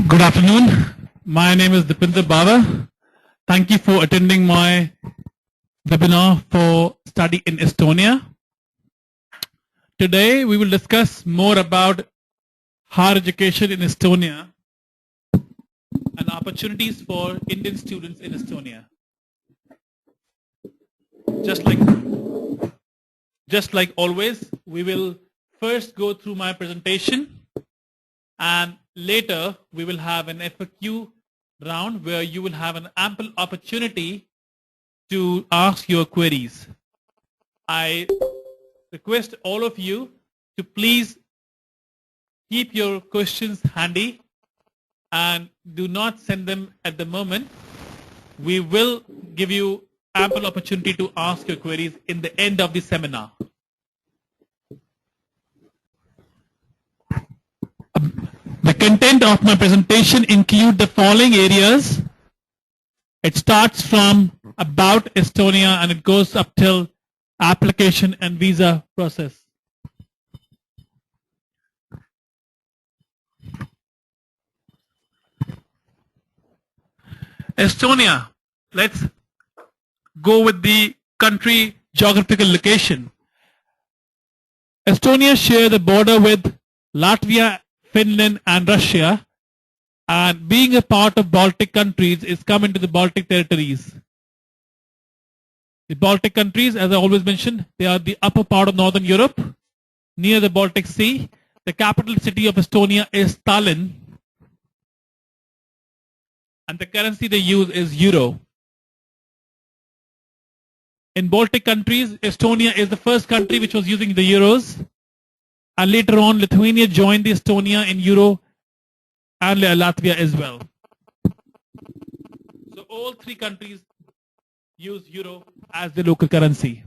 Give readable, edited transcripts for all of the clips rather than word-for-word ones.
Good afternoon. My name is Dipinder Bava. Thank you for attending my webinar for study in Estonia. Today we will discuss more about higher education in Estonia and opportunities for Indian students in Estonia. Just like always, we will first go through my presentation and later we will have an FAQ round where you will have an ample opportunity to ask your queries. I request all of you to please keep your questions handy and do not send them at the moment. We will give you ample opportunity to ask your queries in the end of the seminar. The content of my presentation include the following areas. It starts from about Estonia and it goes up till application and visa process. Estonia. Let's go with the country geographical location. Estonia share the border with Latvia, Finland and Russia, and being a part of Baltic countries is come into the Baltic territories. The Baltic countries, as I always mentioned, they are the upper part of Northern Europe, near the Baltic Sea. The capital city of Estonia is Tallinn, and the currency they use is Euro. In Baltic countries, Estonia is the first country which was using the Euros. And later on, Lithuania joined the Estonia in Euro and Latvia as well. So all three countries use Euro as the local currency.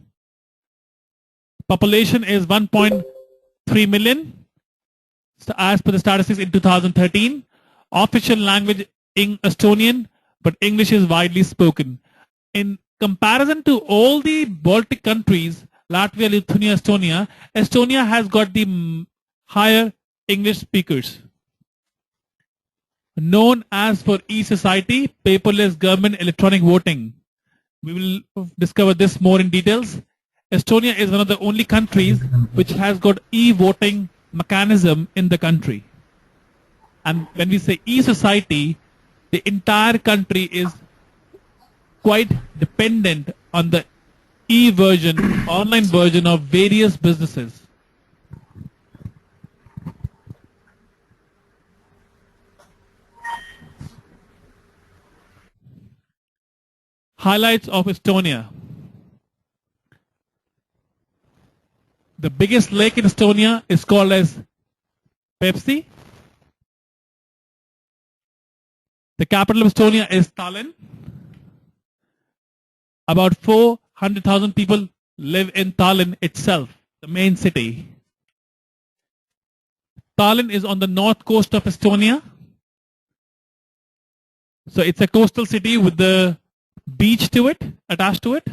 Population is 1.3 million as per the statistics in 2013. Official language in Estonian, but English is widely spoken. In comparison to all the Baltic countries, Latvia, Lithuania, Estonia, Estonia has got the higher English speakers. Known as for e-society, paperless government, electronic voting. We will discover this more in details. Estonia is one of the only countries which has got e-voting mechanism in the country. And when we say e-society, the entire country is quite dependent on the e-version, online version of various businesses. Highlights of Estonia. The biggest lake in Estonia is called as Pepsi. The capital of Estonia is Tallinn. About 400,000 people live in Tallinn itself, the main city. Tallinn is on the north coast of Estonia. So it's a coastal city with the beach to it, attached to it.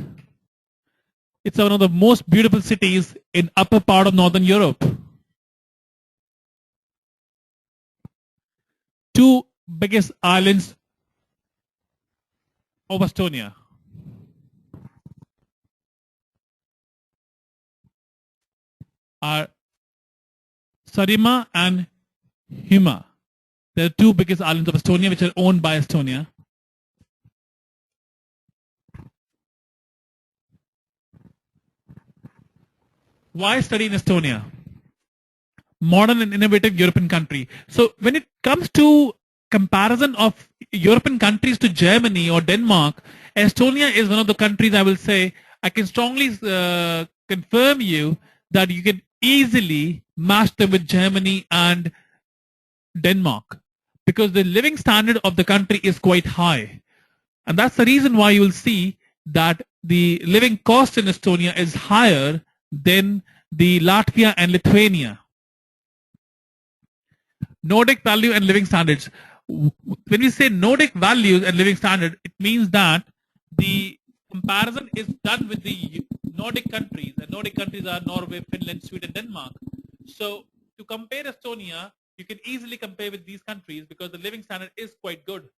It's one of the most beautiful cities in upper part of Northern Europe. Two biggest islands of Estonia. Are Sarima and Huma. They are two biggest islands of Estonia which are owned by Estonia. Why study in Estonia? Modern and innovative European country. So when it comes to comparison of European countries to Germany or Denmark, Estonia is one of the countries I will say, I can strongly confirm you that you can easily match them with Germany and Denmark because the living standard of the country is quite high. And that's the reason why you will see that the living cost in Estonia is higher than the Latvia and Lithuania. Nordic value and living standards. When we say Nordic values and living standard, it means that the comparison is done with the Nordic countries. The Nordic countries are Norway, Finland, Sweden, Denmark. So to compare Estonia, you can easily compare with these countries because the living standard is quite good.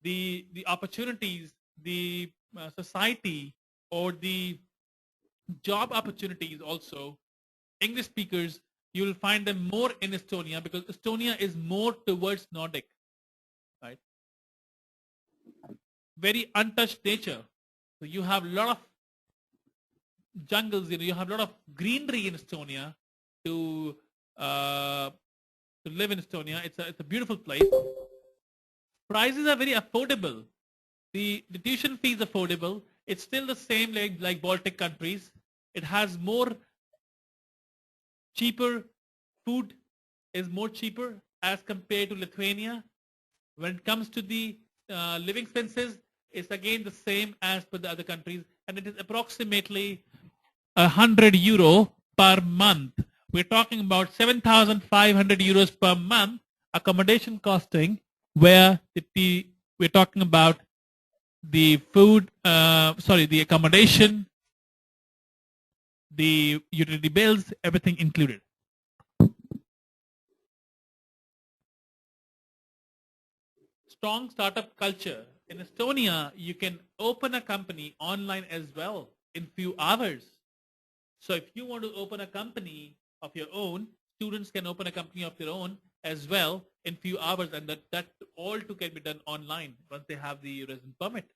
The opportunities, the society, or the job opportunities also, English speakers, you will find them more in Estonia because Estonia is more towards Nordic, right? Very untouched nature. So you have a lot of jungles, you have a lot of greenery in Estonia to live in Estonia. It's a beautiful place. Prices are very affordable. The tuition fee is affordable. It's still the same like Baltic countries. It has more cheaper food is more cheaper as compared to Lithuania. When it comes to the living expenses, it's again the same as per the other countries, and it is approximately €100 per month. We're talking about 7,500 euros per month accommodation costing, where we're talking about the food, the accommodation, the utility bills, everything included. Strong startup culture. In Estonia, you can open a company online as well in few hours. So if you want to open a company of your own, students can open a company of their own as well in few hours, and that all too can be done online once they have the resident permit.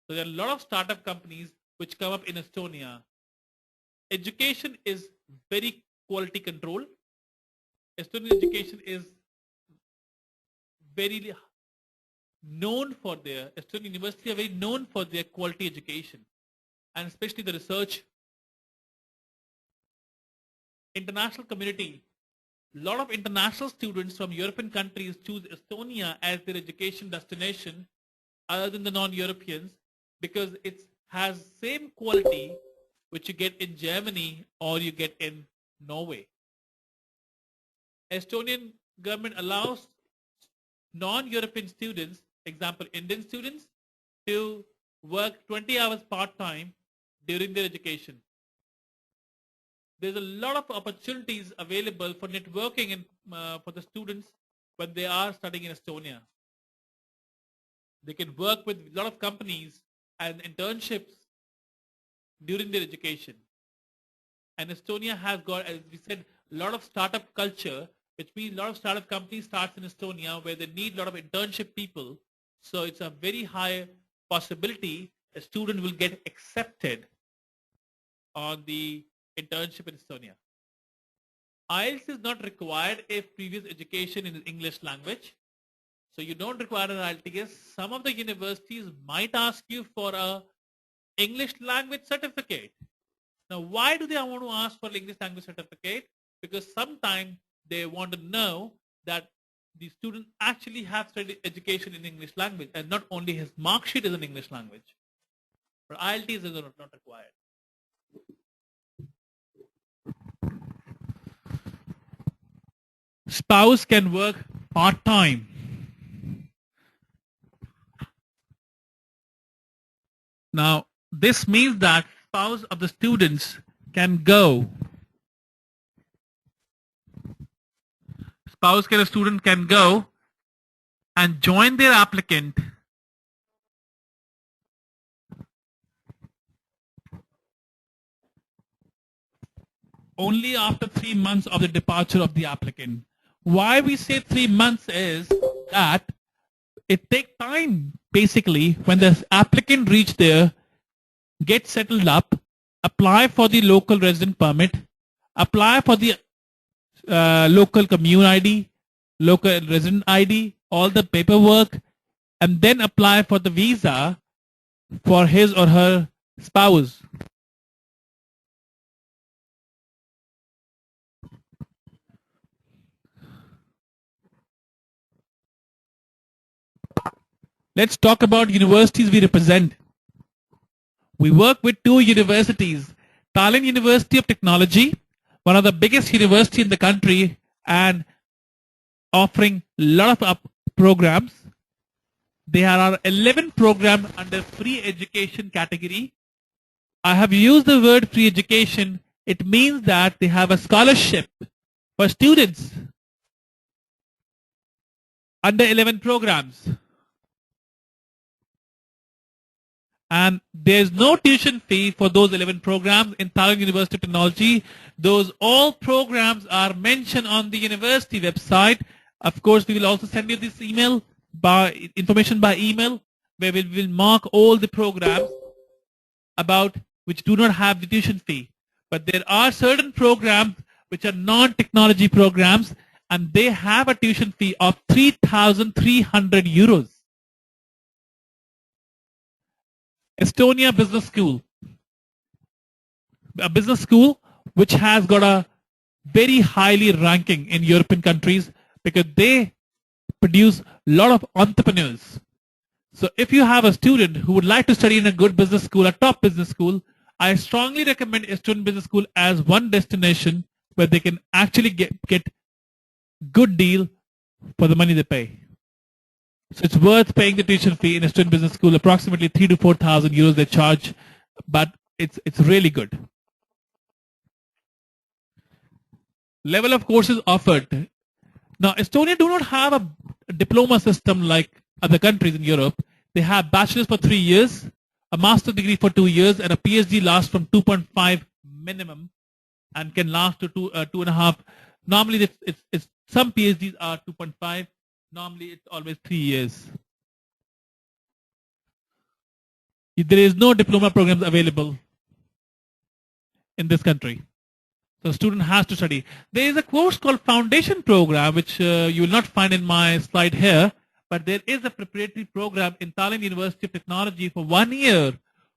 So there are a lot of startup companies which come up in Estonia. Education is very quality control. Estonian education is very known for their, Estonian university are very known for their quality education, and especially the research. International community. A lot of international students from European countries choose Estonia as their education destination other than the non-Europeans because it has same quality which you get in Germany or you get in Norway. Estonian government allows non-European students, example Indian students, to work 20 hours part-time during their education. There's a lot of opportunities available for networking and for the students when they are studying in Estonia. They can work with a lot of companies and internships during their education. And Estonia has got, as we said, a lot of startup culture, which means a lot of startup companies starts in Estonia where they need a lot of internship people. So it's a very high possibility a student will get accepted on the internship in Estonia. IELTS is not required if previous education in the English language. So you don't require an IELTS. Some of the universities might ask you for a English language certificate. Now, why do they want to ask for English language certificate? Because sometimes they want to know that the student actually has studied education in English language and not only his mark sheet is in English language. But IELTS is not required. Spouse can work part-time. Now, this means that spouse of the students can go. Spouse of a student can go and join their applicant only after 3 months of the departure of the applicant. Why we say 3 months is that it takes time, basically, when the applicant reach there, get settled up, apply for the local resident permit, apply for the local commune ID, local resident ID, all the paperwork, and then apply for the visa for his or her spouse. Let's talk about universities we represent. We work with 2 universities, Tallinn University of Technology, one of the biggest university in the country and offering a lot of programs. There are 11 programs under free education category. I have used the word free education. It means that they have a scholarship for students under 11 programs. And there's no tuition fee for those 11 programs in Tallinn University of Technology. Those all programs are mentioned on the university website. Of course, we will also send you this information by email, where we will mark all the programs about which do not have the tuition fee. But there are certain programs which are non-technology programs, and they have a tuition fee of 3,300 euros. Estonia Business School. A business school which has got a very highly ranking in European countries because they produce a lot of entrepreneurs. So if you have a student who would like to study in a good business school, a top business school, I strongly recommend Estonian Business School as one destination where they can actually get good deal for the money they pay. So it's worth paying the tuition fee in Estonian Business School, approximately 3,000 to 4,000 euros they charge, but it's really good. Level of courses offered. Now, Estonia do not have a diploma system like other countries in Europe. They have bachelor's for 3 years, a master's degree for 2 years, and a PhD lasts from 2.5 minimum and can last to 2.5. Normally, it's some PhDs are 2.5. Normally, it's always 3 years. There is no diploma programs available in this country. So the student has to study. There is a course called Foundation Program, which you will not find in my slide here, but there is a preparatory program in Tallinn University of Technology for 1 year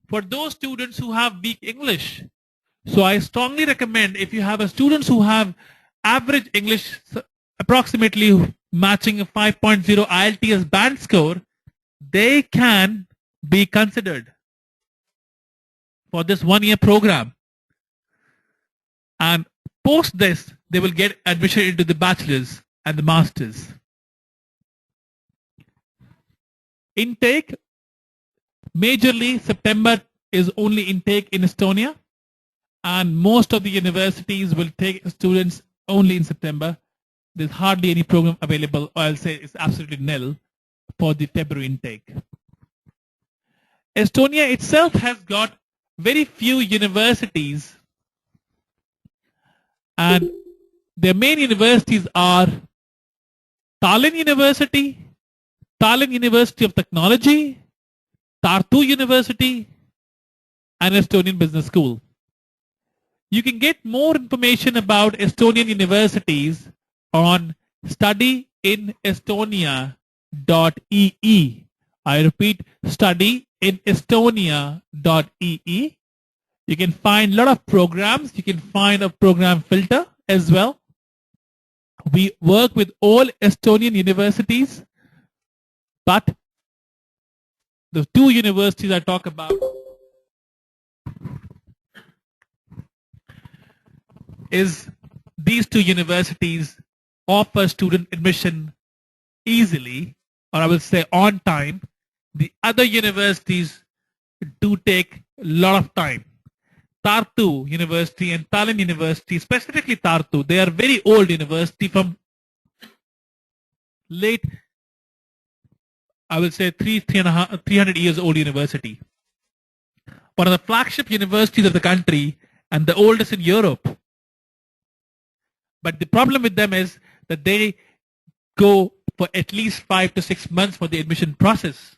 for those students who have weak English. So I strongly recommend, if you have students who have average English, approximately matching a 5.0 IELTS band score, they can be considered for this 1 year program. And post this, they will get admission into the bachelor's and the master's. Intake, majorly September is only intake in Estonia, and most of the universities will take students only in September. There's hardly any program available, or I'll say it's absolutely nil for the February intake. Estonia itself has got very few universities, and their main universities are Tallinn University, Tallinn University of Technology, Tartu University, and Estonian Business School. You can get more information about Estonian universities on studyinestonia.ee. I repeat, studyinestonia.ee. You can find a lot of programs. You can find a program filter as well. We work with all Estonian universities, but the two universities I talk about is these two universities offer student admission easily, or I will say on time. The other universities do take a lot of time. Tartu University and Tallinn University, specifically Tartu, they are very old university from late, I will say 300 years old university. One of the flagship universities of the country and the oldest in Europe. But the problem with them is that they go for at least 5 to 6 months for the admission process.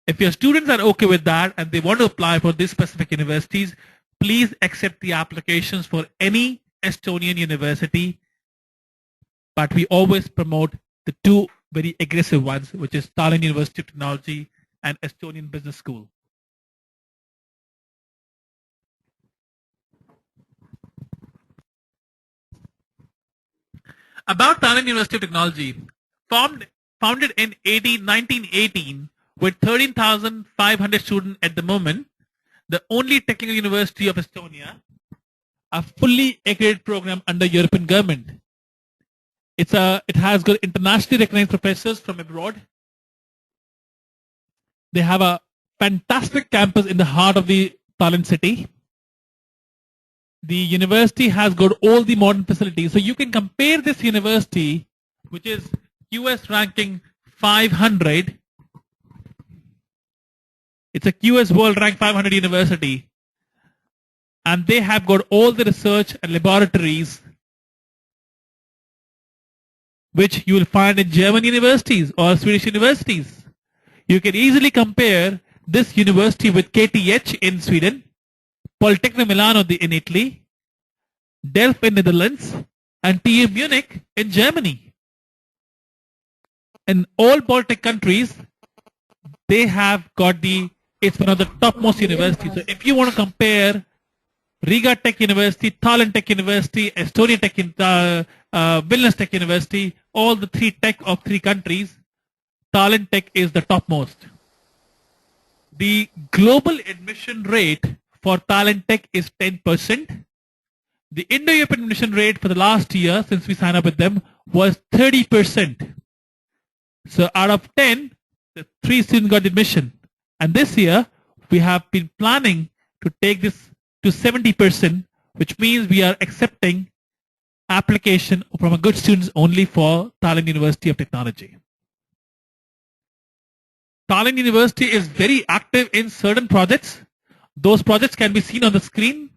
If your students are okay with that and they want to apply for these specific universities, please accept the applications for any Estonian university. But we always promote the two very aggressive ones, which is Tallinn University of Technology and Estonian Business School. About Tallinn University of Technology, founded in 1918 with 13,500 students at the moment, the only technical university of Estonia, a fully accredited program under European government. It has got internationally recognized professors from abroad. They have a fantastic campus in the heart of the Tallinn city. The university has got all the modern facilities. So you can compare this university, which is QS ranking 500. It's a QS World Rank 500 university. And they have got all the research and laboratories which you will find in German universities or Swedish universities. You can easily compare this university with KTH in Sweden, Politecnico Milano in Italy, Delft in Netherlands, and TU Munich in Germany. In all Baltic countries, they have got it's one of the topmost universities. So if you want to compare Riga Tech University, Tallinn Tech University, Estonia Tech, Vilnius Tech University, all the three tech of three countries, Tallinn Tech is the topmost. The global admission rate for Tallinn Tech is 10%. The Indo-European admission rate for the last year, since we signed up with them, was 30%. So out of 10, the 3 students got admission. And this year, we have been planning to take this to 70%, which means we are accepting application from a good students only for Tallinn University of Technology. Tallinn University is very active in certain projects. Those projects can be seen on the screen.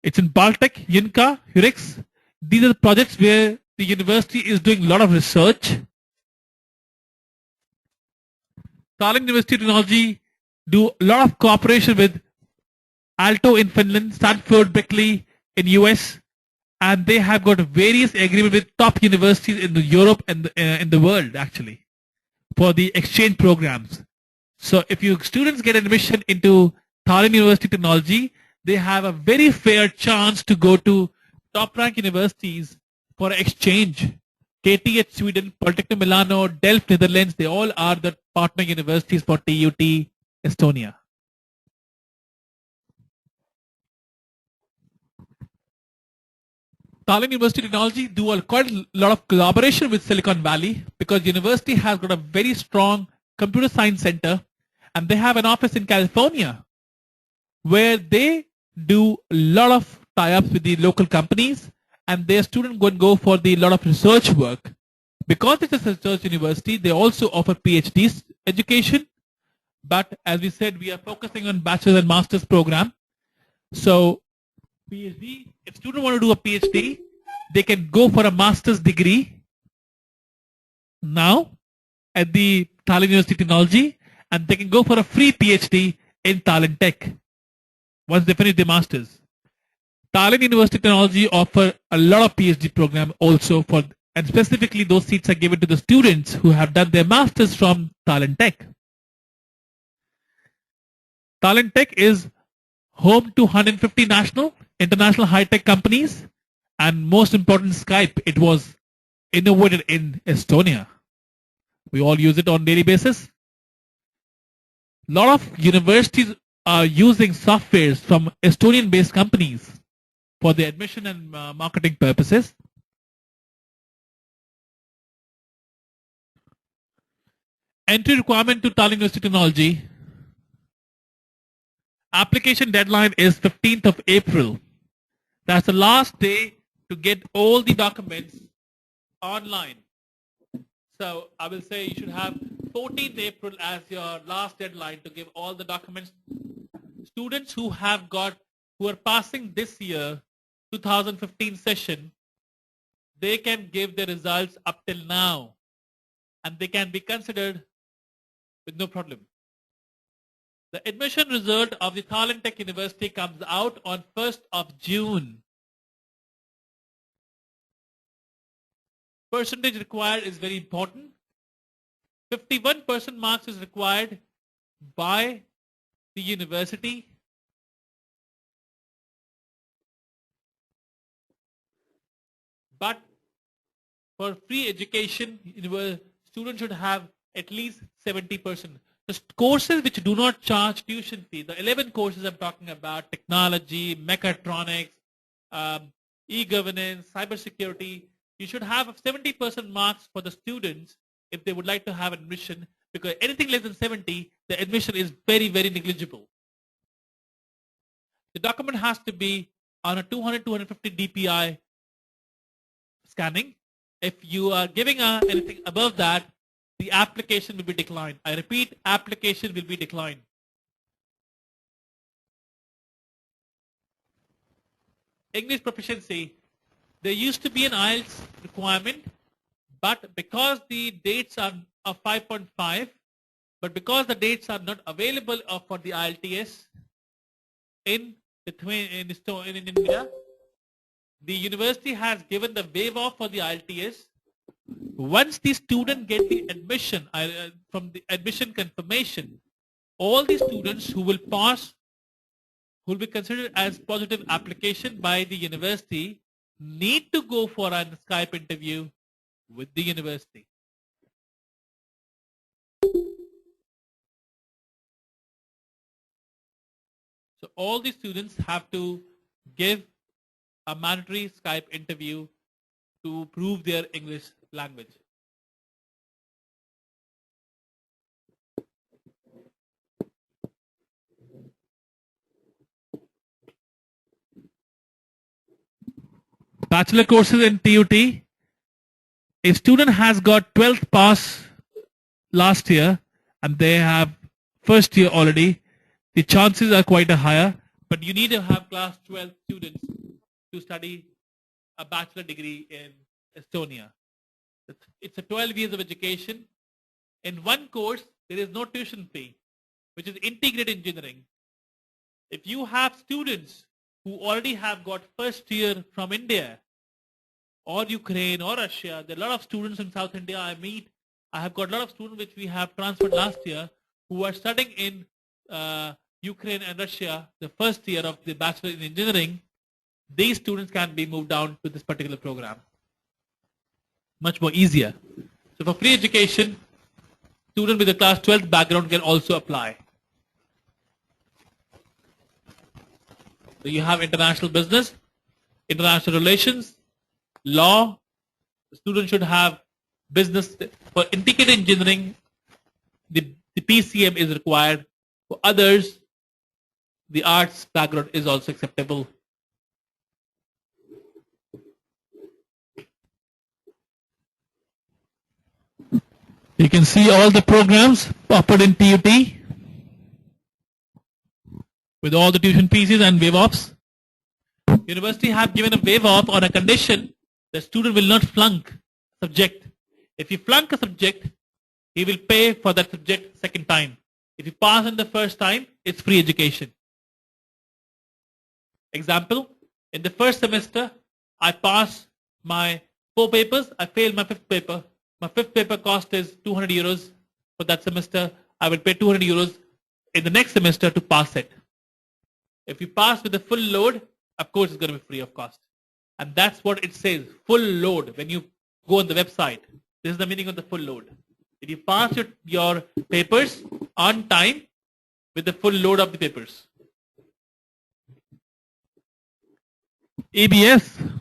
It's in Baltic, Yunka, Hurix. These are the projects where the university is doing a lot of research. Tallinn University of Technology do a lot of cooperation with Aalto in Finland, Stanford, Berkeley in US, and they have got various agreements with top universities in Europe and in the world actually for the exchange programs. So if you students get admission into Tallinn University of Technology, they have a very fair chance to go to top rank universities for exchange. KTH Sweden, Politecnico Milano, Delft Netherlands, they all are the partner universities for TUT Estonia. Tallinn University of Technology do quite a lot of collaboration with Silicon Valley because university has got a very strong computer science center and they have an office in California where they do a lot of tie-ups with the local companies and their students go for the lot of research work. Because it's a research university, they also offer PhD education. But as we said, we are focusing on bachelor's and master's program. So PhD, if students want to do a PhD, they can go for a master's degree now at the Tallinn University of Technology, and they can go for a free PhD in Tallinn Tech once they finish their master's. Tallinn University of Technology offer a lot of PhD program also for, and specifically those seats are given to the students who have done their masters from Tallinn Tech. Tallinn Tech is home to 150 international high-tech companies, and most important, Skype. It was innovated in Estonia. We all use it on a daily basis. A lot of universities are using softwares from Estonian-based companies for the admission and marketing purposes. Entry requirement to Tallinn University of Technology. Application deadline is 15th of April. That's the last day to get all the documents online. So I will say you should have 14th April as your last deadline to give all the documents. Students who are passing this year, 2015 session, they can give their results up till now and they can be considered with no problem. The admission result of the Tallinn Tech University comes out on 1st of June. Percentage required is very important. 51% marks is required by the university. But for free education, students should have at least 70%. The courses which do not charge tuition fee, the 11 courses I'm talking about, technology, mechatronics, e-governance, cybersecurity, you should have 70% marks for the students if they would like to have admission, because anything less than 70, the admission is very, very negligible. The document has to be on a 200-250 DPI scanning, If you are giving anything above that, the application will be declined. I repeat, application will be declined. English proficiency. There used to be an IELTS requirement, but because the dates are 5.5, but because the dates are not available for the IELTS in India, the university has given the waive off for the IELTS. Once the student get the admission from the admission confirmation, all the students who will pass, who will be considered as positive application by the university, need to go for a Skype interview with the university. So all the students have to give a mandatory Skype interview to prove their English language. Bachelor courses in TUT. A student has got 12th pass last year and they have first year already, the chances are quite higher, but you need to have class 12 students to study a bachelor degree in Estonia. It's a 12 years of education. In one course, there is no tuition fee, which is integrated engineering. If you have students who already have got first year from India or Ukraine or Russia, there are a lot of students in South India I meet. I have got a lot of students which we have transferred last year who are studying in Ukraine and Russia, the first year of the Bachelor in Engineering. These students can be moved down to this particular program. Much more easier. So for free education, students with a class 12 background can also apply. So you have international business, international relations, law. The student should have business. For integrated engineering, the PCM is required. For others, the arts background is also acceptable. You can see all the programs offered in TUT with all the tuition pieces and waive offs. University have given a waive off on a condition the student will not flunk subject. If you flunk a subject, he will pay for that subject second time. If you pass in the first time, it's free education. Example, in the first semester, I pass my 4 papers, I fail my 5th paper. My 5th paper cost is 200 euros for that semester. I will pay 200 euros in the next semester to pass it. If you pass with the full load, of course, it's going to be free of cost. And that's what it says, full load. When you go on the website, this is the meaning of the full load. If you pass your papers on time with the full load of the papers. EBS.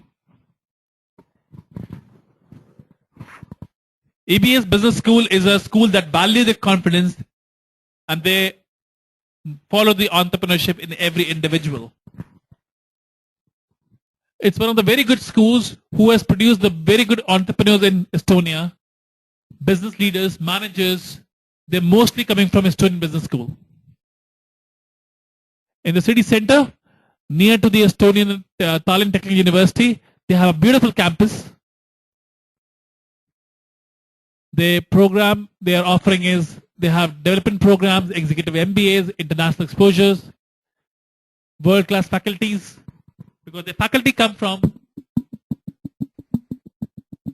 EBS Business School is a school that values the confidence and they follow the entrepreneurship in every individual. It's one of the very good schools who has produced the very good entrepreneurs in Estonia, business leaders, managers. They're mostly coming from Estonian Business School. In the city center, near to the Estonian Tallinn Technical University, they have a beautiful campus. The program they are offering is, they have development programs, executive MBAs, international exposures, world-class faculties, because the faculty come from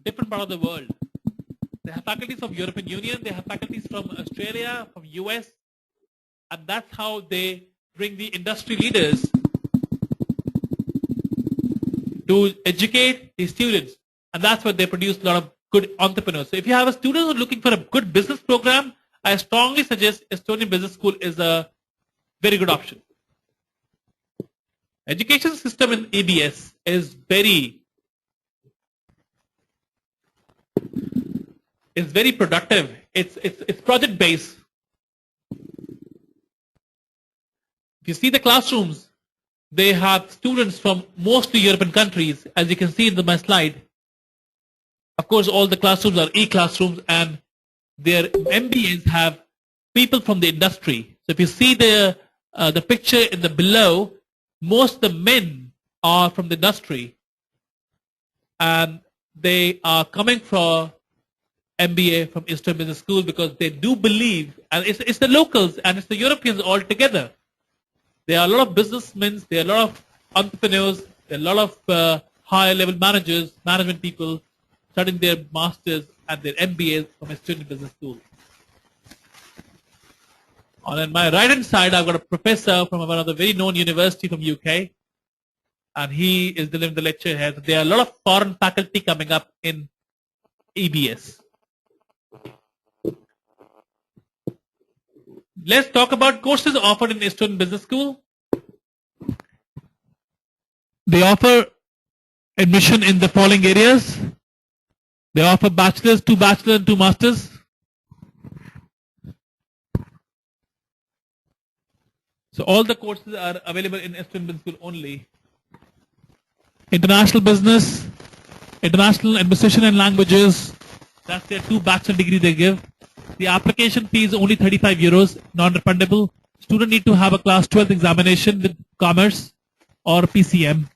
different part of the world. They have faculties from European Union, they have faculties from Australia, from US, and that's how they bring the industry leaders to educate the students, and that's what they produce a lot of good entrepreneurs. So if you have a student who's looking for a good business program, I strongly suggest Estonian Business School is a very good option. Education system in EBS is very productive. It's project based. If you see the classrooms, they have students from mostly European countries, as you can see in my slide. Of course, all the classrooms are e-classrooms, and their MBAs have people from the industry. So if you see the picture in the below, most of the men are from the industry, and they are coming for MBA from Eastern Business School because they do believe, and it's the locals and it's the Europeans all together. There are a lot of businessmen, there are a lot of entrepreneurs, there are a lot of higher level managers, management people studying their masters and their MBAs from Estonian Business School. On my right hand side, I've got a professor from one of the very known university from UK, and he is delivering the lecture here. So there are a lot of foreign faculty coming up in EBS. Let's talk about courses offered in Estonian Business School. They offer admission in the following areas. They offer bachelor's, 2 bachelor and 2 masters. So all the courses are available in Estonian Business School only. International business, international administration and languages. That's their 2 bachelor degree they give. The application fee is only 35 euros, non-refundable. Student need to have a class 12th examination with commerce or PCM.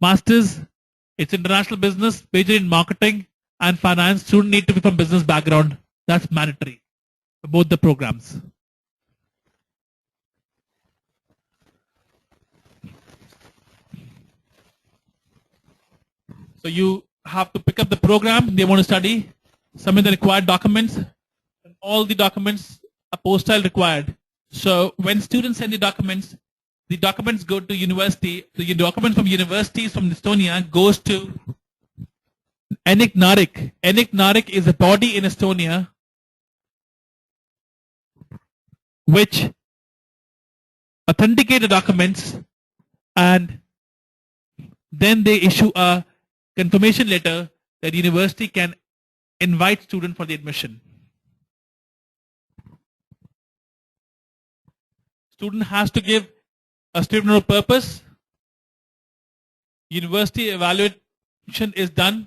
Masters, it's international business, major in marketing and finance. Student need to be from business background. That's mandatory for both the programs. So you have to pick up the program they want to study, submit the required documents, and all the documents are postile required. So when students send the documents go to university. So your documents from universities from Estonia goes to ENIC-NARIC. ENIC-NARIC is a body in Estonia which authenticate the documents, and then they issue a confirmation letter that university can invite student for the admission. Student has to give a statement of purpose. University evaluation is done.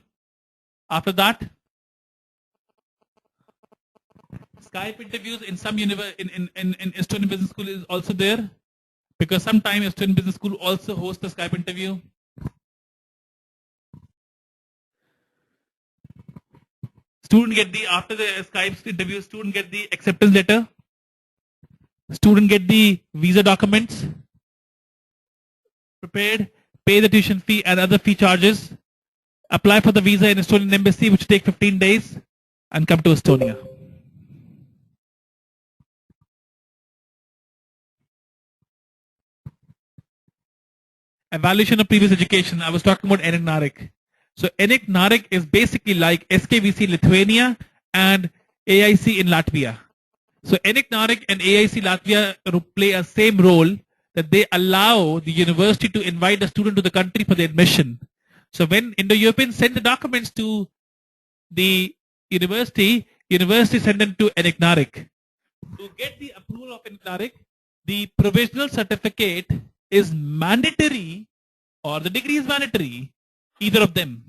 After that, Skype interviews in some in Estonian Business School is also there, because sometimes Estonian Business School also hosts a Skype interview. Student get after the Skype interview, student get the acceptance letter. Student get the visa documents prepared, pay the tuition fee and other fee charges, apply for the visa in Estonian embassy, which take 15 days, and come to Estonia. Evaluation of previous education. I was talking about ENIC-NARIC. So ENIC-NARIC is basically like SKVC Lithuania and AIC in Latvia. So ENIC-NARIC and AIC Latvia play a same role, that they allow the university to invite a student to the country for the admission. So when Indo-Europeans send the documents to the university, university send them to ENIC-NARIC. To get the approval of ENIC-NARIC, the provisional certificate is mandatory or the degree is mandatory, either of them.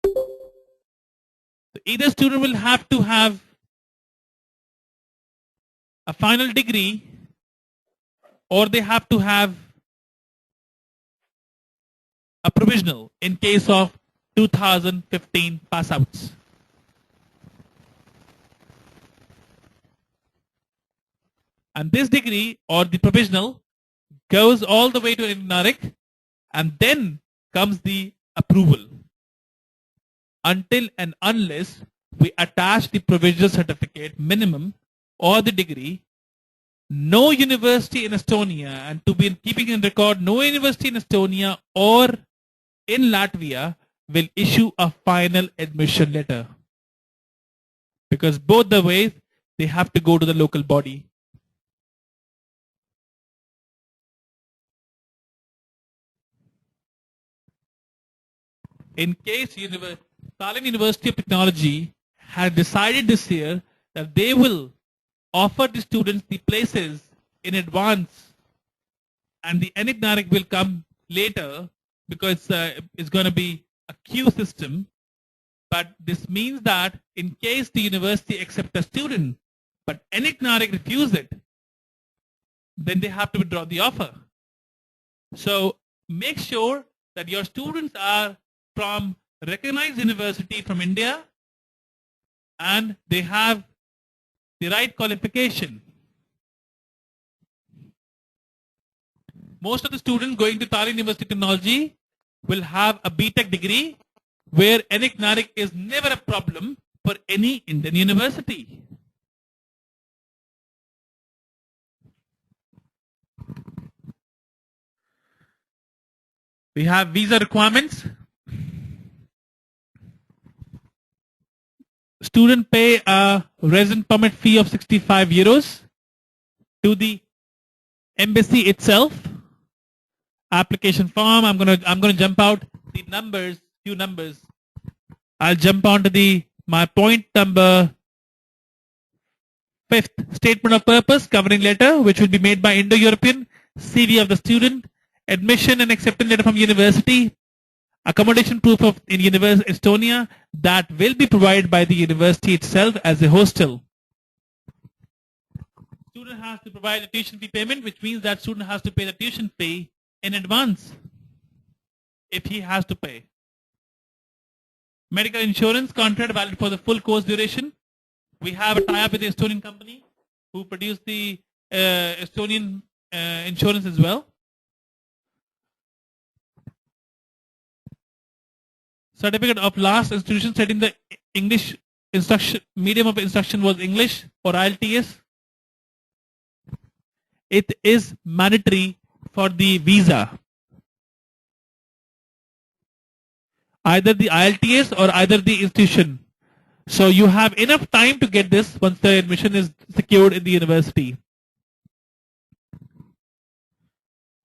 So either student will have to have a final degree, or they have to have a provisional in case of 2015 pass outs. And this degree or the provisional goes all the way to ENIC-NARIC, and then comes the approval. Until and unless we attach the provisional certificate minimum or the degree, no university in Estonia, and to be keeping in record, no university in Estonia or in Latvia will issue a final admission letter, because both the ways they have to go to the local body. In case Tallinn University of Technology had decided this year that they will offer the students the places in advance, and the ENIC-NARIC will come later, because it's going to be a queue system. But this means that in case the university accepts a student, but enigmatic refuse it, then they have to withdraw the offer. So make sure that your students are from recognized university from India and they have the right qualification. Most of the students going to Tallinn University of Technology will have a BTech degree where enigmatic is never a problem for any Indian university. We have visa requirements. Student pay a resident permit fee of 65 euros to the embassy itself. Application form. I'm gonna jump out the numbers, few numbers. I'll jump onto my point number 5th, statement of purpose covering letter, which will be made by Indo-European, CV of the student, admission and acceptance letter from university, accommodation proof of in University Estonia that will be provided by the university itself as a hostel. Student has to provide a tuition fee payment, which means that student has to pay the tuition fee in advance if he has to pay. Medical insurance contract valid for the full course duration. We have a tie-up with the Estonian company who produce the Estonian insurance as well. Certificate of last institution setting the English instruction, medium of instruction was English or IELTS. It is mandatory for the visa. Either the IELTS or either the institution. So you have enough time to get this once the admission is secured in the university.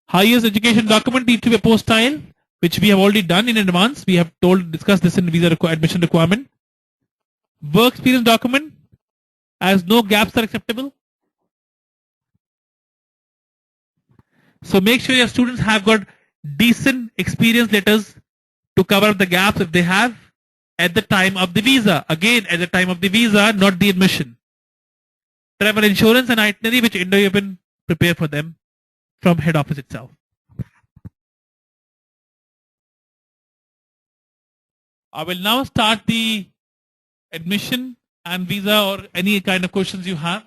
Highest education document needs to be apostille, which we have already done in advance. We have discussed this in visa admission requirement. Work experience document, as no gaps are acceptable. So make sure your students have got decent experience letters to cover up the gaps if they have at the time of the visa. Again, at the time of the visa, not the admission. Travel insurance and itinerary which Indo-European prepare for them from head office itself. I will now start the admission and visa or any kind of questions you have.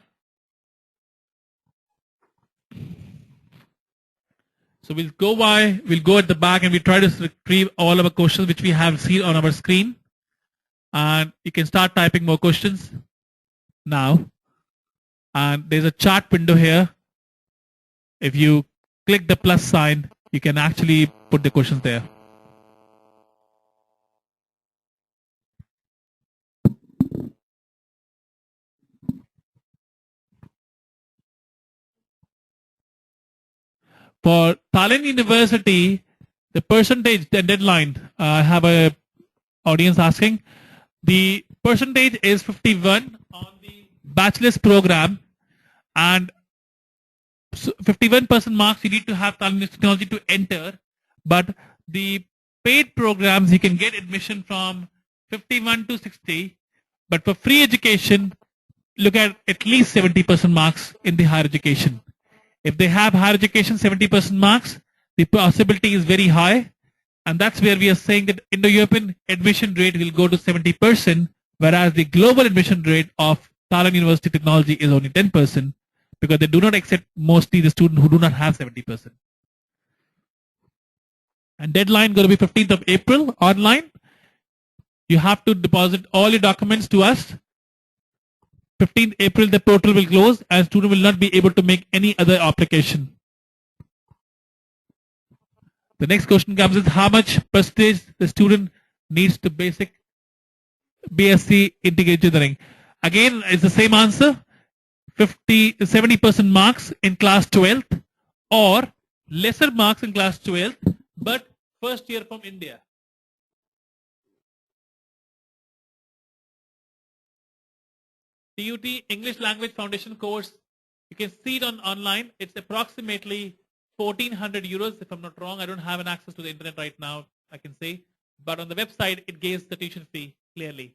So we'll go at the back and we try to retrieve all of our questions which we have seen on our screen. And you can start typing more questions now. And there's a chat window here. If you click the plus sign, you can actually put the questions there. For Tallinn University, the percentage, the deadline, I have a audience asking. The percentage is 51 on the bachelor's program, and 51% marks you need to have Tallinn University Technology to enter. But the paid programs, you can get admission from 51 to 60. But for free education, look at least 70% marks in the higher education. If they have higher education 70% marks, the possibility is very high. And that's where we are saying that Indo-European admission rate will go to 70%, whereas the global admission rate of Tallinn University Technology is only 10%, because they do not accept mostly the students who do not have 70%. And deadline going to be 15th of April online. You have to deposit all your documents to us. 15th April, the portal will close and student will not be able to make any other application. The next question comes is how much percentage the student needs to basic BSc integrated engineering. Again, it's the same answer. 70% marks in class 12th or lesser marks in class 12th, but first year from India. TUT English Language Foundation course, you can see it online. It's approximately 1,400 euros, if I'm not wrong. I don't have an access to the internet right now, I can say. But on the website, it gives the tuition fee clearly.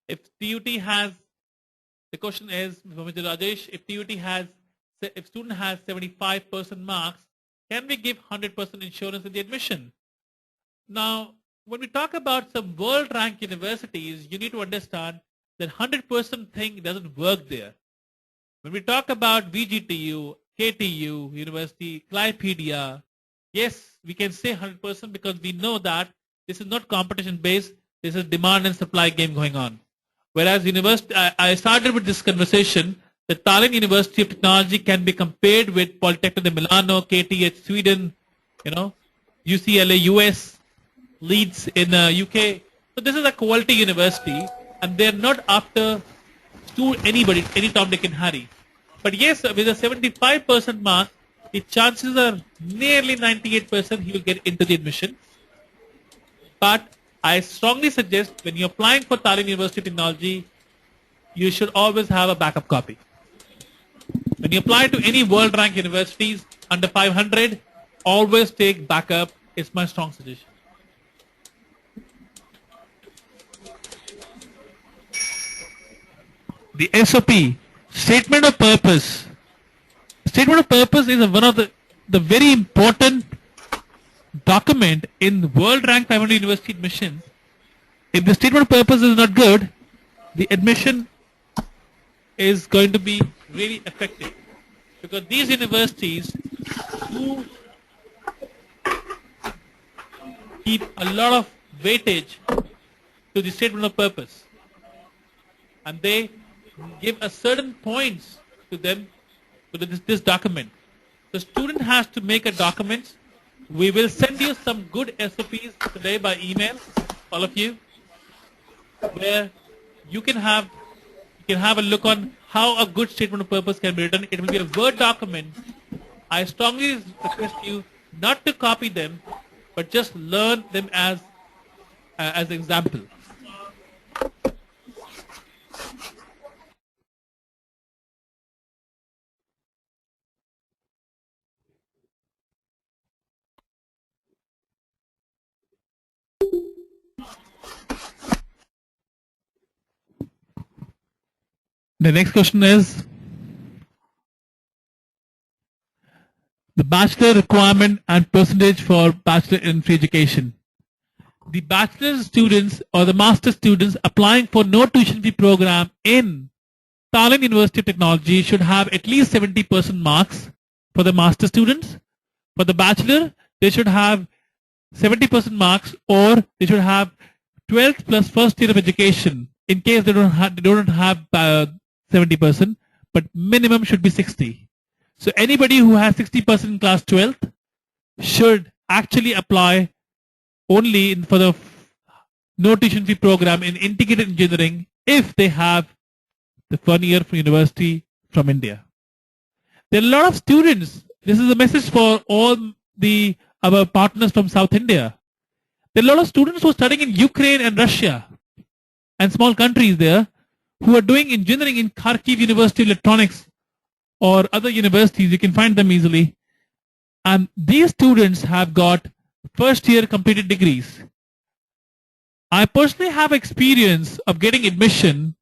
If TUT has, the question is, Mr. Rajesh, if TUT has, if student has 75% marks, can we give 100% insurance in the admission? Now, when we talk about some world rank universities, you need to understand that 100% thing doesn't work there. When we talk about VGTU, KTU, University, Clipedia, yes, we can say 100% because we know that this is not competition based, this is demand and supply game going on. Whereas university, I started with this conversation that Tallinn University of Technology can be compared with Polytechnic de Milano, KTH Sweden, UCLA US, Leeds in UK. So this is a quality university, and they're not after anybody, any Tom, Dick and Harry. But yes, with a 75% mark, the chances are nearly 98% he will get into the admission. But I strongly suggest when you're applying for Tallinn University of Technology, you should always have a backup copy. When you apply to any world rank universities under 500, always take backup. It's my strong suggestion. The SOP, Statement of Purpose. Statement of Purpose is one of the very important document in world rank 500 university admissions. If the statement of purpose is not good, the admission is going to be really effective, because these universities do keep a lot of weightage to the statement of purpose, and they give a certain points to them to this document. The student has to make a document. We will send you some good SOPs today by email, all of you, where you can have a look on how a good statement of purpose can be written. It will be a Word document. I strongly request you not to copy them, but just learn them as an example. The next question is the bachelor requirement and percentage for bachelor in free education. The bachelor students or the master students applying for no tuition fee program in Tallinn University of Technology should have at least 70% marks for the master students. For the bachelor, they should have 70% marks, or they should have 12th plus first year of education in case they don't have 70%, but minimum should be 60. So anybody who has 60% in class 12th should actually apply only for the no tuition fee program in integrated engineering if they have the 1 year from university from India. There are a lot of students. This is a message for all our partners from South India. There are a lot of students who are studying in Ukraine and Russia and small countries there, who are doing engineering in Kharkiv University of Electronics or other universities. You can find them easily. And these students have got first year completed degrees. I personally have experience of getting admission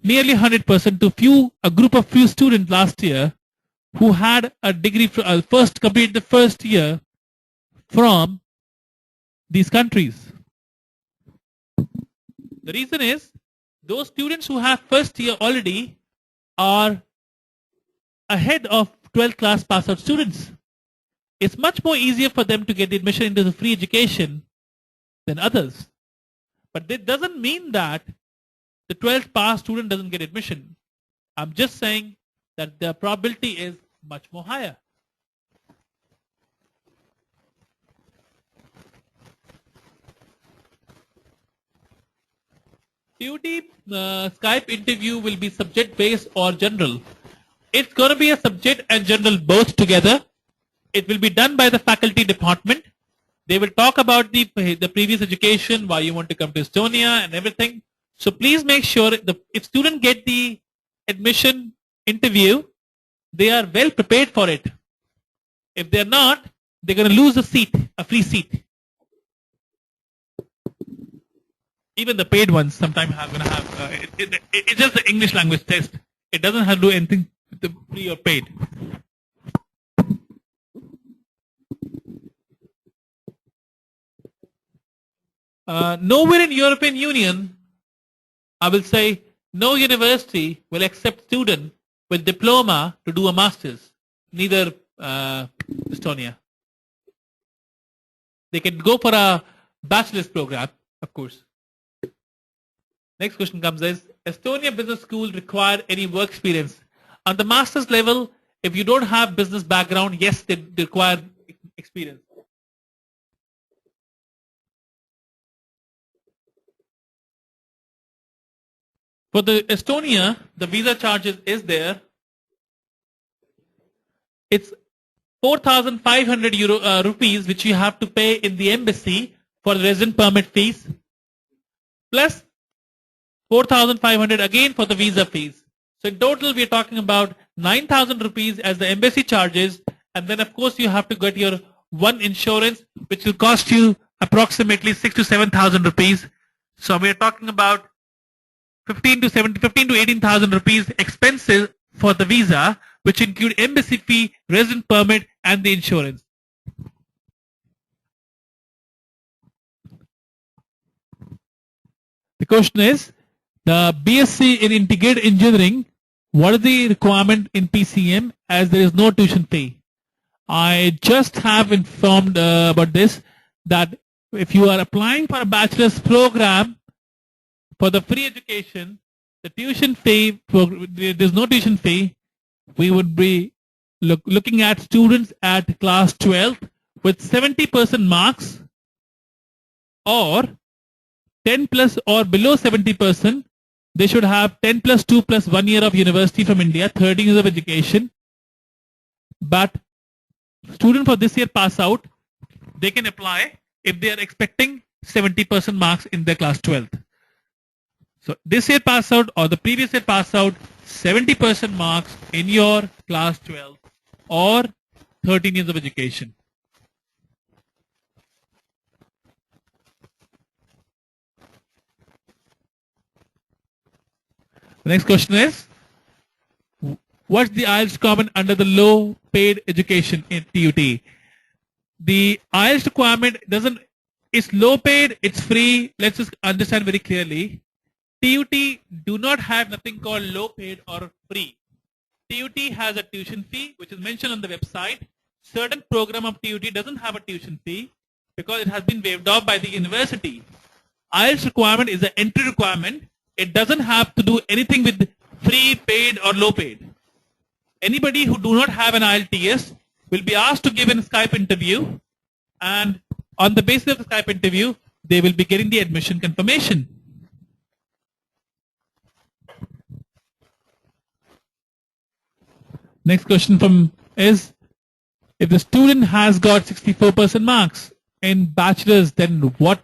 nearly 100% to a group of few students last year who had a degree completed the first year from these countries. The reason is, those students who have first year already are ahead of 12th class pass out students. It's much more easier for them to get the admission into the free education than others. But that doesn't mean that the 12th pass student doesn't get admission. I'm just saying that the probability is much more higher. TUT Skype interview will be subject based or general. It's going to be a subject and general both together. It will be done by the faculty department. They will talk about the previous education, why you want to come to Estonia and everything. So please make sure if student get the admission interview, they are well prepared for it. If they're not, they're going to lose a seat, a free seat. Even the paid ones sometimes are going to have, it's just the English language test. It doesn't have to do anything with the free or paid. Nowhere in European Union, I will say, no university will accept student with diploma to do a master's. Neither Estonia. They can go for a bachelor's program, of course. Next question comes is, Estonia Business School require any work experience? On the master's level, if you don't have business background, yes, they require experience. For the Estonia, the visa charges is there. It's 4,500 rupees which you have to pay in the embassy for the resident permit fees, plus 4,500 again for the visa fees. So in total, we are talking about 9,000 rupees as the embassy charges, and then of course you have to get your one insurance, which will cost you approximately 6,000 to 7,000 rupees. So we are talking about 15 to 18,000 rupees expenses for the visa, which include embassy fee, resident permit, and the insurance. The question is, the BSc in Integrated Engineering, what is the requirement in PCM as there is no tuition fee? I just have informed about this, that if you are applying for a bachelor's program for the free education, the tuition fee, there is no tuition fee. We would be looking at students at class 12 with 70% marks, or 10 plus or below 70%. They should have 10 plus 2 plus 1 year of university from India, 13 years of education. But student for this year pass out, they can apply if they are expecting 70% marks in their class 12th. So this year pass out or the previous year pass out, 70% marks in your class 12 or 13 years of education. The next question is, what's the IELTS requirement under the low paid education in TUT? The IELTS requirement it's low paid, it's free. Let's just understand very clearly. TUT do not have nothing called low paid or free. TUT has a tuition fee, which is mentioned on the website. Certain program of TUT doesn't have a tuition fee because it has been waived off by the university. IELTS requirement is an entry requirement. It doesn't have to do anything with free, paid or low paid. Anybody who do not have an IELTS will be asked to give a Skype interview, and on the basis of the Skype interview, they will be getting the admission confirmation. Next question is, if the student has got 64% marks in bachelor's, then what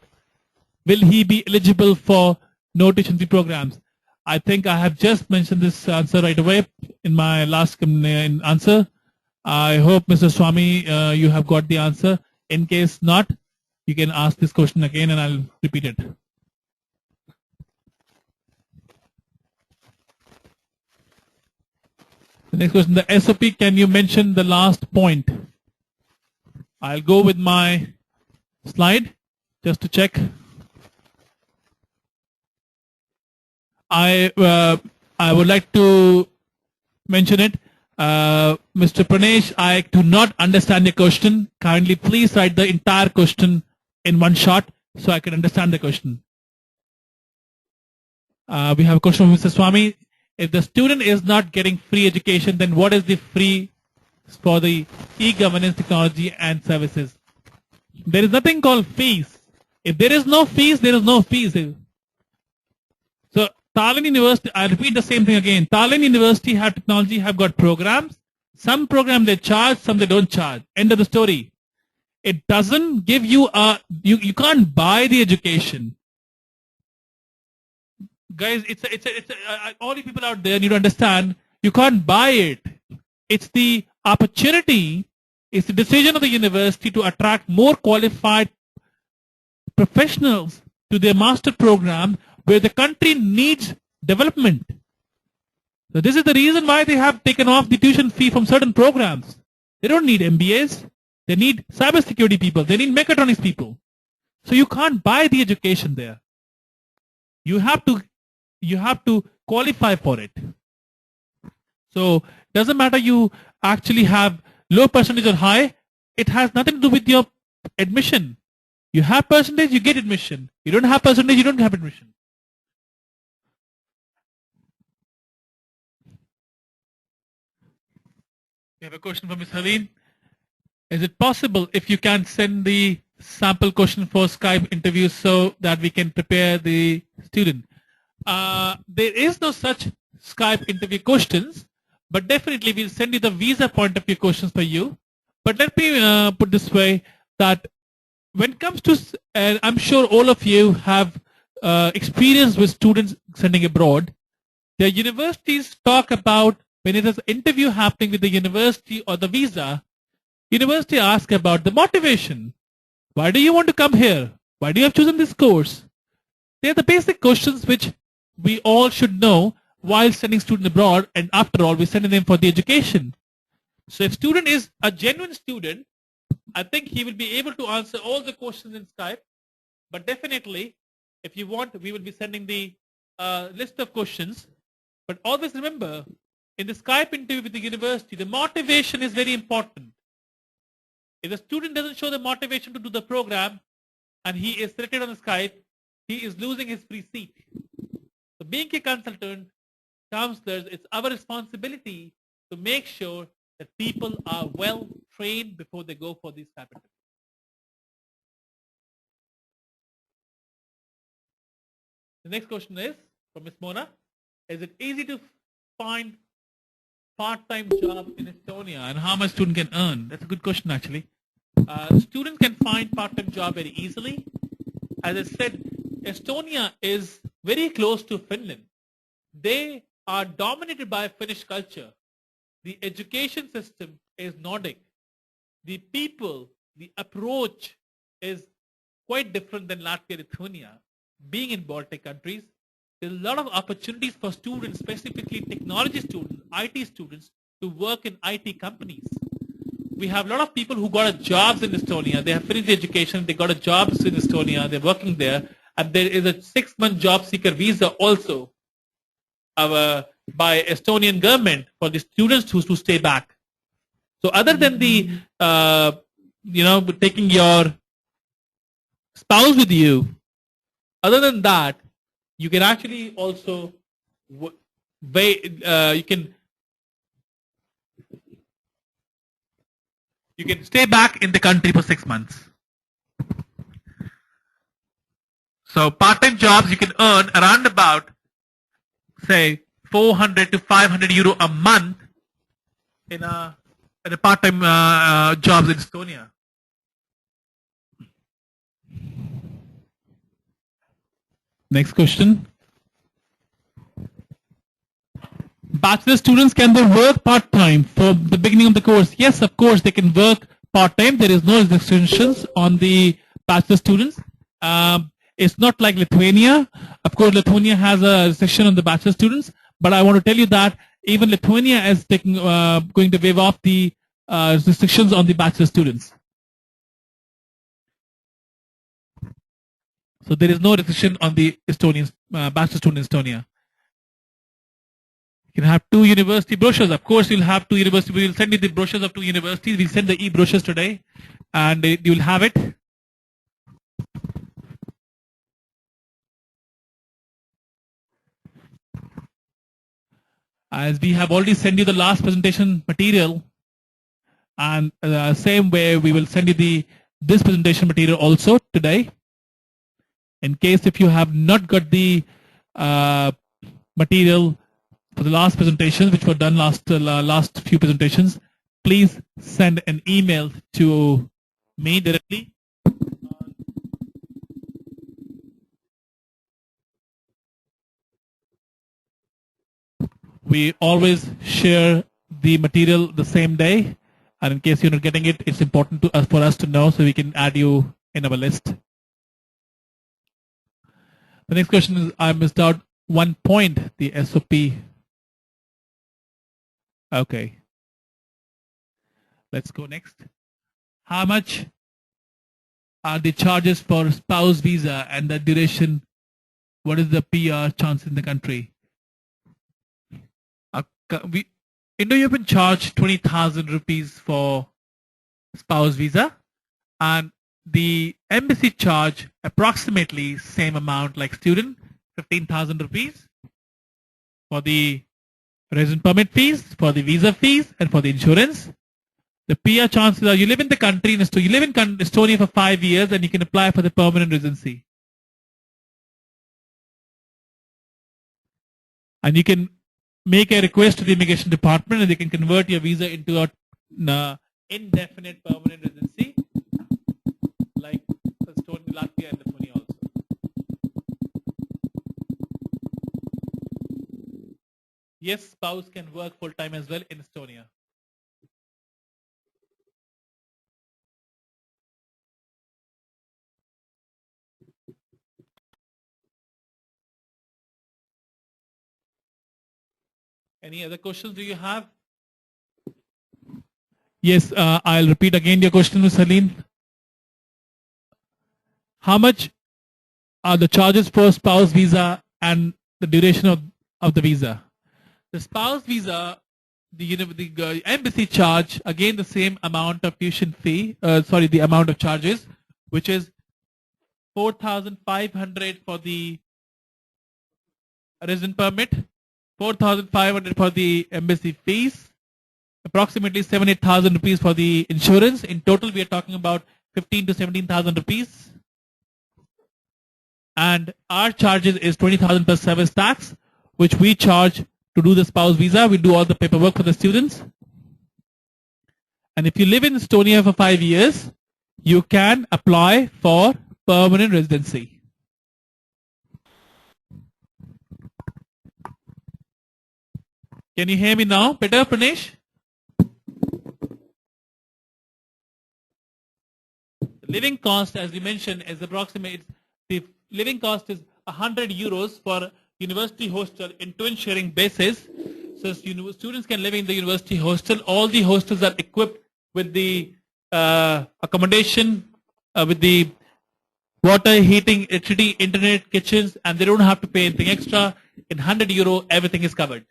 will he be eligible for no tuition fee programs? I think I have just mentioned this answer right away in my last answer. I hope, Mr. Swami, you have got the answer. In case not, you can ask this question again and I'll repeat it. The next question, the SOP, can you mention the last point? I'll go with my slide just to check. I would like to mention it. Mr. Pranesh, I do not understand the question. Kindly please write the entire question in one shot so I can understand the question. We have a question from Mr. Swami. If the student is not getting free education, then what is the free for the e-governance technology and services? There is nothing called fees. If there is no fees, there is no fees. So Tallinn University, I repeat the same thing again. Tallinn University have technology, have got programs. Some programs they charge, some they don't charge. End of the story. It doesn't give you you can't buy the education. Guys, all you people out there need to understand, you can't buy it. It's the opportunity, it's the decision of the university to attract more qualified professionals to their master program where the country needs development. So this is the reason why they have taken off the tuition fee from certain programs. They don't need MBAs. They need cybersecurity people. They need mechatronics people. So you can't buy the education there. You have to qualify for it. So doesn't matter you actually have low percentage or high. It has nothing to do with your admission. You have percentage, you get admission. You don't have percentage, you don't have admission. We have a question from Ms. Helene. Is it possible if you can send the sample question for Skype interview so that we can prepare the student? There is no such Skype interview questions, but definitely we'll send you the visa point of view questions for you. But let me put this way, that when it comes to, I'm sure all of you have experience with students sending abroad. The universities talk about, when it is an interview happening with the university or the visa, university asks about the motivation. Why do you want to come here? Why do you have chosen this course? They are the basic questions which we all should know while sending student abroad, and after all, we're sending them for the education. So if student is a genuine student, I think he will be able to answer all the questions in Skype. But definitely, if you want, we will be sending the list of questions. But always remember, in the Skype interview with the university, the motivation is very important. If the student doesn't show the motivation to do the program and he is selected on the Skype, he is losing his free seat. So being a consultant, counselors, it's our responsibility to make sure that people are well trained before they go for these Skype interviews. The next question is from Ms. Mona. Is it easy to find part-time job in Estonia, and how much student can earn? That's a good question, actually. Students can find part-time job very easily. As I said, Estonia is very close to Finland. They are dominated by Finnish culture. The education system is Nordic. The people, the approach is quite different than Latvia, Lithuania. Being in Baltic countries, there's a lot of opportunities for students, specifically technology students, IT students, to work in IT companies. We have a lot of people who got jobs in Estonia. They have finished education, they got a jobs in Estonia, they're working there, and there is a 6-month job seeker visa also by Estonian government for the students to stay back. So other than the, taking your spouse with you, other than that, you can actually also you can stay back in the country for 6 months. So part-time jobs you can earn around about, say, 400 to 500 euro a month in a part-time jobs in Estonia. Next question. Bachelor students, can they work part-time for the beginning of the course? Yes, of course, they can work part-time. There is no restrictions on the bachelor students. It's not like Lithuania. Of course, Lithuania has a restriction on the bachelor students, but I want to tell you that even Lithuania is going to waive off the restrictions on the bachelor students. So there is no restriction on the Estonian bachelor student in Estonia. You can have 2 university brochures. Of course, you'll have 2 universities. We will send you the brochures of 2 universities. We'll send the e-brochures today, and you will have it. As we have already sent you the last presentation material, and same way we will send you this presentation material also today. In case if you have not got the material for the last presentations, which were done last few presentations, please send an email to me directly. we always share the material the same day. And in case you're not getting it, it's important to us for us to know so we can add you in our list. The next question is, I missed out one point, the SOP. Okay. Let's go next. How much are the charges for spouse visa and the duration? What is the PR chance in the country? Indo-European charge 20,000 rupees for spouse visa, and the embassy charge approximately same amount like student, 15,000 rupees for the resident permit fees, for the visa fees, and for the insurance. The PR chances are you live in the country, you live in Estonia for 5 years, and you can apply for the permanent residency. And you can make a request to the immigration department, and they can convert your visa into an indefinite permanent residency, like Estonia, Latvia, and Estonia also. Yes, spouse can work full time as well in Estonia. Any other questions do you have? Yes, I'll repeat again your question, Ms. Helene. How much are the charges for spouse visa and the duration of the visa? The spouse visa, the embassy charge, again the same amount of tuition fee, the amount of charges, which is 4,500 for the resident permit, 4,500 for the embassy fees, approximately 7,000-8,000 rupees for the insurance. In total, we are talking about 15,000 to 17,000 rupees. And our charges is 20,000 plus service tax, which we charge to do the spouse visa. We do all the paperwork for the students. And if you live in Estonia for 5 years, you can apply for permanent residency. Can you hear me now? Better, Pranesh? The living cost, as we mentioned, is approximately, the living cost is 100 euros for university hostel in twin sharing basis. So students can live in the university hostel. All the hostels are equipped with the accommodation, with the water, heating, electricity, internet, kitchens, and they don't have to pay anything extra. In 100 euro, everything is covered.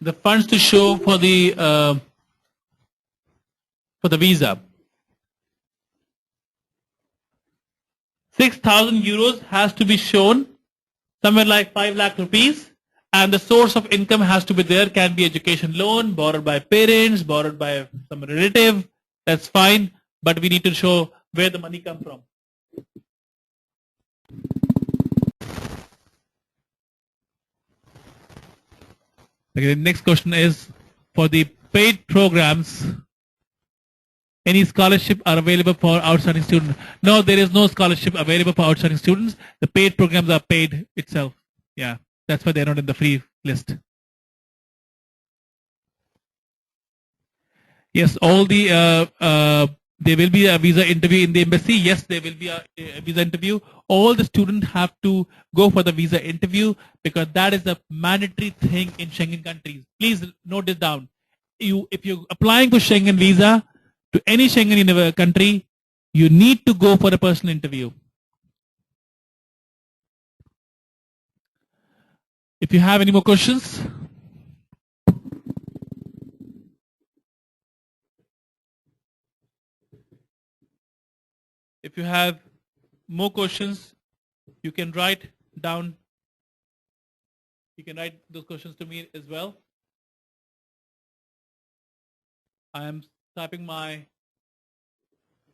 The funds to show for the visa. 6,000 euros has to be shown, somewhere like 5 lakh rupees, and the source of income has to be there. Can be education loan, borrowed by parents, borrowed by some relative. That's fine, but we need to show where the money comes from. Okay, the next question is, for the paid programs, any scholarship are available for outstanding students? No, there is no scholarship available for outstanding students. The paid programs are paid itself. Yeah, that's why they're not in the free list. Yes, all the there will be a visa interview in the embassy. Yes, there will be a visa interview. All the students have to go for the visa interview because that is a mandatory thing in Schengen countries. Please note this down. If you're applying for Schengen visa to any Schengen country, you need to go for a personal interview. If you have any more questions. If you have more questions, you can write down. You can write those questions to me as well. I am typing my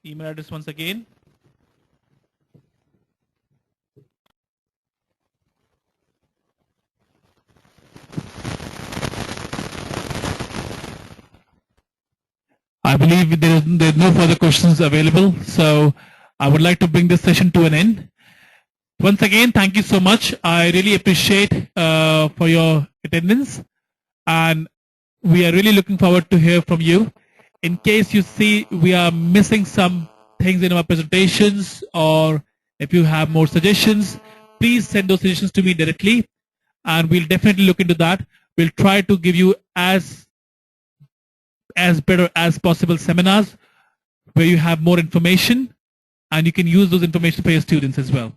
email address once again. I believe there are no further questions available, so I would like to bring this session to an end. Once again, thank you so much. I really appreciate for your attendance, and we are really looking forward to hear from you. In case you see we are missing some things in our presentations, or if you have more suggestions, please send those suggestions to me directly, and we'll definitely look into that. We'll try to give you as better as possible seminars where you have more information and you can use those information for your students as well.